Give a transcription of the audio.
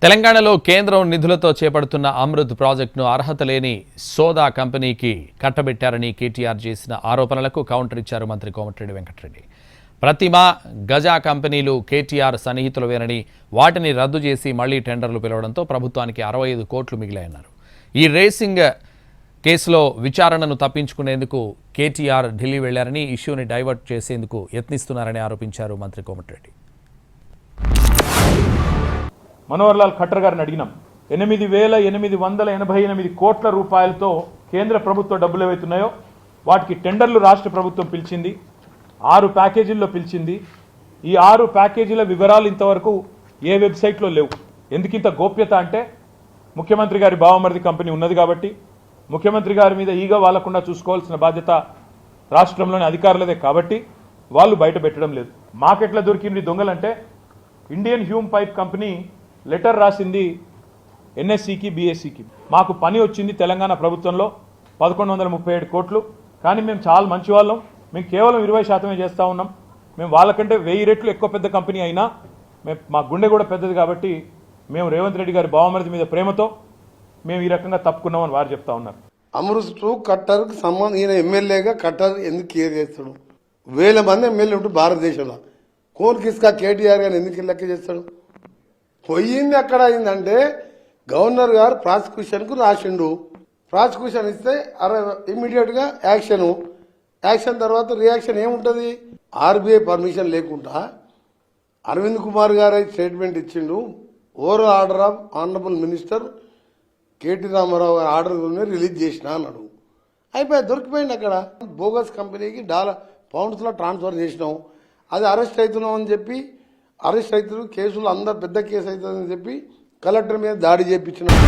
తెలంగాణలో కేంద్రం నిధులతో చేపడుతున్న అమృత్ ప్రాజెక్టును అర్హత లేని సోదా కంపెనీకి కట్టబెట్టారని కేటీఆర్ చేసిన ఆరోపణలకు కౌంటర్ ఇచ్చారు మంత్రి కోమటిరెడ్డి వెంకటరెడ్డి. ప్రతిమ, గజా కంపెనీలు కేటీఆర్ సన్నిహితులవేనని వాటిని రద్దు చేసి మళ్లీ టెండర్లు పిలవడంతో ప్రభుత్వానికి 65 కోట్లు మిగిలాయన్నారు. ఈ రేసింగ్ కేసులో విచారణను తప్పించుకునేందుకు కేటీఆర్ ఢిల్లీ వెళ్లారని, ఇష్యూని డైవర్ట్ చేసేందుకు యత్నిస్తున్నారని ఆరోపించారు మంత్రి కోమటిరెడ్డి. మనోహర్ లాల్ ఖట్టర్ గారిని అడిగినాం. 8,888 కోట్ల రూపాయలతో కేంద్ర ప్రభుత్వ డబ్బులు ఏవైతున్నాయో వాటికి టెండర్లు రాష్ట్ర ప్రభుత్వం పిలిచింది. 6 ప్యాకేజీల్లో పిలిచింది. ఈ 6 ప్యాకేజీల వివరాలు ఇంతవరకు ఏ వెబ్సైట్లో లేవు. ఎందుకింత గోప్యత అంటే ముఖ్యమంత్రి గారి బావమరిది కంపెనీ ఉన్నది కాబట్టి, ముఖ్యమంత్రి గారి మీద ఈగ వాలకుండా చూసుకోవాల్సిన బాధ్యత రాష్ట్రంలోని అధికారులదే కాబట్టి వాళ్ళు బయట పెట్టడం లేదు. మాకెట్లా దొరికింది దొంగలంటే, Indian Hume pipe company letter రాసింది ఎన్ఎస్సికి, బిఎస్సికి. మాకు పని వచ్చింది తెలంగాణ ప్రభుత్వంలో 1137 కోట్లు. కానీ మేము చాలా మంచి వాళ్ళం, మేము కేవలం 20% చేస్తూ ఉన్నాం. మేము వాళ్ళకంటే 1000 రెట్లు ఎక్కువ పెద్ద కంపెనీ అయినా మా గుండె కూడా పెద్దది కాబట్టి మేము రేవంత్ రెడ్డి గారి బావమరిది మీద ప్రేమతో మేము ఈ రకంగా తప్పుకున్నామని వారు చెప్తా ఉన్నారు. అమృత్ కట్టర్కి సంబంధం, ఈయన ఎమ్మెల్యేగా కట్టర్ ఎందుకు కేర్ చేస్తాడు? 1000 మంది ఎమ్మెల్యే ఉంటుంది భారతదేశంలో. కోన్ కిస్కా కేటీఆర్ గారిని ఎందుకు లెక్క చేస్తాడు? పోయింది ఎక్కడ అయిందంటే, గవర్నర్ గారు ప్రాసిక్యూషన్కు రాసిండు. ప్రాసిక్యూషన్ ఇస్తే ఇమ్మీడియట్గా యాక్షన్ తర్వాత రియాక్షన్ ఏముంటుంది? ఆర్బీఐ పర్మిషన్ లేకుండా అరవింద్ కుమార్ గారు స్టేట్మెంట్ ఇచ్చిండు. Over order of honourable minister KT Rama Rao గారి ఆర్డర్ రిలీజ్ చేసిన అన్నాడు. అయిపోయి దొరికిపోయింది. అక్కడ బోగస్ కంపెనీకి పౌండ్స్లో ట్రాన్స్ఫర్ చేసినాం. అది అరెస్ట్ అవుతున్నాం అని చెప్పి, అరెస్ట్ అవుతున్నారు, కేసులు అందరు పెద్ద కేసు అవుతుందని చెప్పి కలెక్టర్ మీద దాడి చేయించినాం.